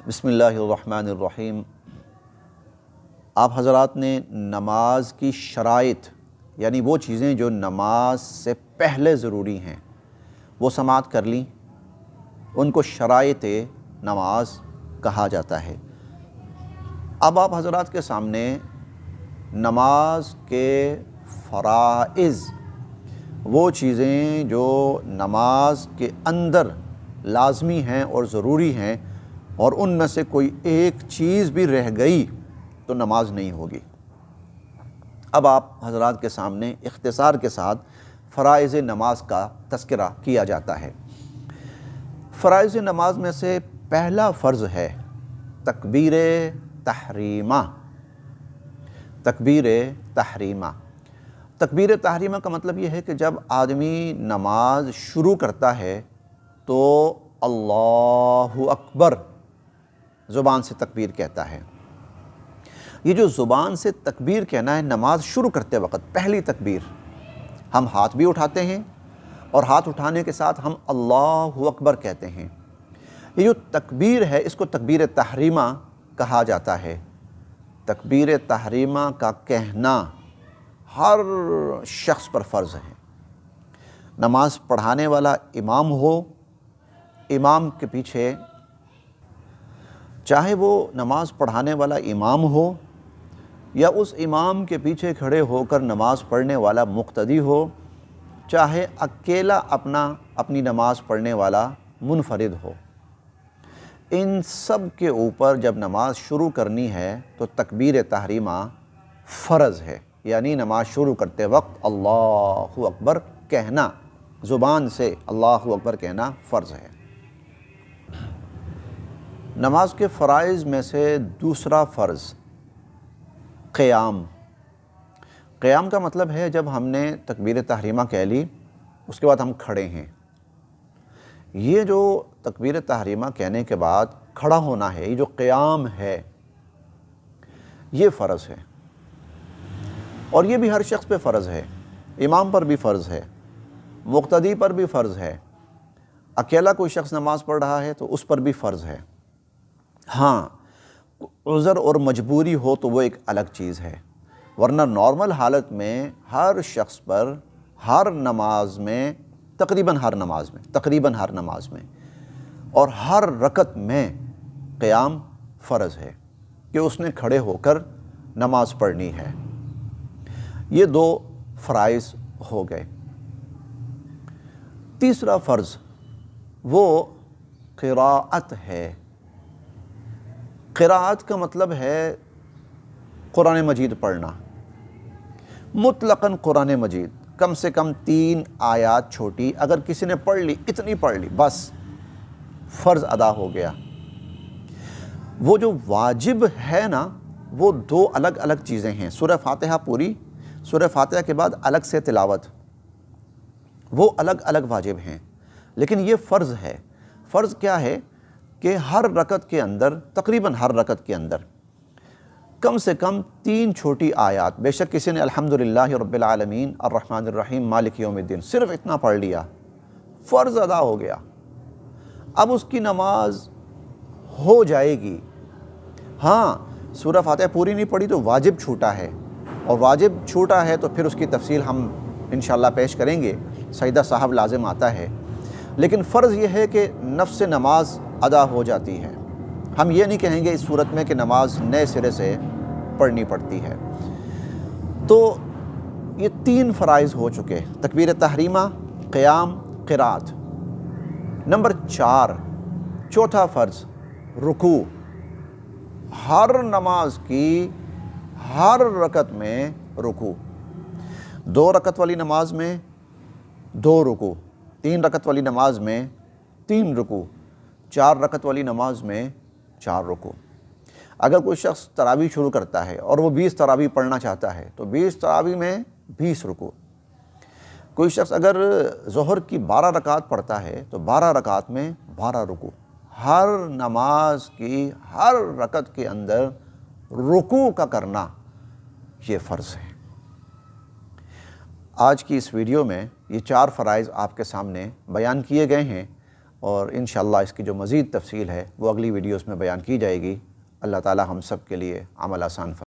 بسم اللہ الرحمن الرحیم۔ آپ حضرات نے نماز کی شرائط یعنی وہ چیزیں جو نماز سے پہلے ضروری ہیں وہ سماعت کر لیں، ان کو شرائط نماز کہا جاتا ہے۔ اب آپ حضرات کے سامنے نماز کے فرائض، وہ چیزیں جو نماز کے اندر لازمی ہیں اور ضروری ہیں، اور ان میں سے کوئی ایک چیز بھی رہ گئی تو نماز نہیں ہوگی۔ اب آپ حضرات کے سامنے اختصار کے ساتھ فرائض نماز کا تذکرہ کیا جاتا ہے۔ فرائض نماز میں سے پہلا فرض ہے تکبیر تحریمہ۔ تکبیر تحریمہ تکبیر تحریمہ کا مطلب یہ ہے کہ جب آدمی نماز شروع کرتا ہے تو اللہ اکبر زبان سے تکبیر کہتا ہے۔ یہ جو زبان سے تکبیر کہنا ہے نماز شروع کرتے وقت پہلی تکبیر، ہم ہاتھ بھی اٹھاتے ہیں اور ہاتھ اٹھانے کے ساتھ ہم اللہ اکبر کہتے ہیں۔ یہ جو تکبیر ہے اس کو تکبیر تحریمہ کہا جاتا ہے۔ تکبیر تحریمہ کا کہنا ہر شخص پر فرض ہے۔ نماز پڑھانے والا امام ہو، امام کے پیچھے چاہے وہ نماز پڑھانے والا امام ہو یا اس امام کے پیچھے کھڑے ہو کر نماز پڑھنے والا مقتدی ہو، چاہے اکیلا اپنی نماز پڑھنے والا منفرد ہو، ان سب کے اوپر جب نماز شروع کرنی ہے تو تکبیر تحریمہ فرض ہے، یعنی نماز شروع کرتے وقت اللہ اکبر کہنا، زبان سے اللہ اکبر کہنا فرض ہے۔ نماز کے فرائض میں سے دوسرا فرض قیام۔ قیام کا مطلب ہے جب ہم نے تکبیر تحریمہ کہہ لی اس کے بعد ہم کھڑے ہیں۔ یہ جو تکبیر تحریمہ کہنے کے بعد کھڑا ہونا ہے، یہ جو قیام ہے یہ فرض ہے، اور یہ بھی ہر شخص پہ فرض ہے۔ امام پر بھی فرض ہے، مقتدی پر بھی فرض ہے، اکیلا کوئی شخص نماز پڑھ رہا ہے تو اس پر بھی فرض ہے۔ ہاں عذر اور مجبوری ہو تو وہ ایک الگ چیز ہے، ورنہ نارمل حالت میں ہر شخص پر ہر نماز میں تقریباً ہر نماز میں اور ہر رکعت میں قیام فرض ہے کہ اس نے کھڑے ہو کر نماز پڑھنی ہے۔ یہ دو فرائض ہو گئے۔ تیسرا فرض وہ قراءت ہے۔ قراءت کا مطلب ہے قرآن مجید پڑھنا، مطلقاً قرآن مجید، کم سے کم 3 آیات چھوٹی، اگر کسی نے پڑھ لی اتنی پڑھ لی بس فرض ادا ہو گیا۔ وہ جو واجب ہے نا وہ 2 الگ الگ چیزیں ہیں۔ سورہ فاتحہ پوری، سورہ فاتحہ کے بعد الگ سے تلاوت، وہ الگ الگ واجب ہیں، لیکن یہ فرض ہے۔ فرض کیا ہے کہ ہر رکعت کے اندر، تقریباً ہر رکعت کے اندر کم سے کم 3 چھوٹی آیات، بے شک کسی نے الحمدللہ رب العالمین الرحمن الرحیم مالک یوم الدین صرف اتنا پڑھ لیا، فرض ادا ہو گیا، اب اس کی نماز ہو جائے گی۔ ہاں سورہ فاتحہ پوری نہیں پڑھی تو واجب چھوٹا ہے، اور واجب چھوٹا ہے تو پھر اس کی تفصیل ہم انشاءاللہ پیش کریں گے، سجدہ صاحب لازم آتا ہے، لیکن فرض یہ ہے کہ نفس نماز ادا ہو جاتی ہے۔ ہم یہ نہیں کہیں گے اس صورت میں کہ نماز نئے سرے سے پڑھنی پڑتی ہے۔ تو یہ 3 فرائض ہو چکے، تکبیر تحریمہ، قیام، قراءت۔ نمبر 4، چوتھا فرض رکوع۔ ہر نماز کی ہر رکعت میں رکوع، 2 رکعت والی نماز میں 2 رکوع، 3 رکعت والی نماز میں 3 رکوع، 4 رکعت والی نماز میں 4 رکوع۔ اگر کوئی شخص تراویح شروع کرتا ہے اور وہ 20 تراویح پڑھنا چاہتا ہے تو 20 تراویح میں 20 رکوع۔ کوئی شخص اگر ظہر کی 12 رکعات پڑھتا ہے تو 12 رکعات میں 12 رکوع۔ ہر نماز کی ہر رکعت کے اندر رکوع کا کرنا یہ فرض ہے۔ آج کی اس ویڈیو میں یہ 4 فرائض آپ کے سامنے بیان کیے گئے ہیں۔ اور انشاءاللہ اس کی جو مزید تفصیل ہے وہ اگلی ویڈیوز میں بیان کی جائے گی۔ اللہ تعالی ہم سب کے لیے عمل آسان فرمائے۔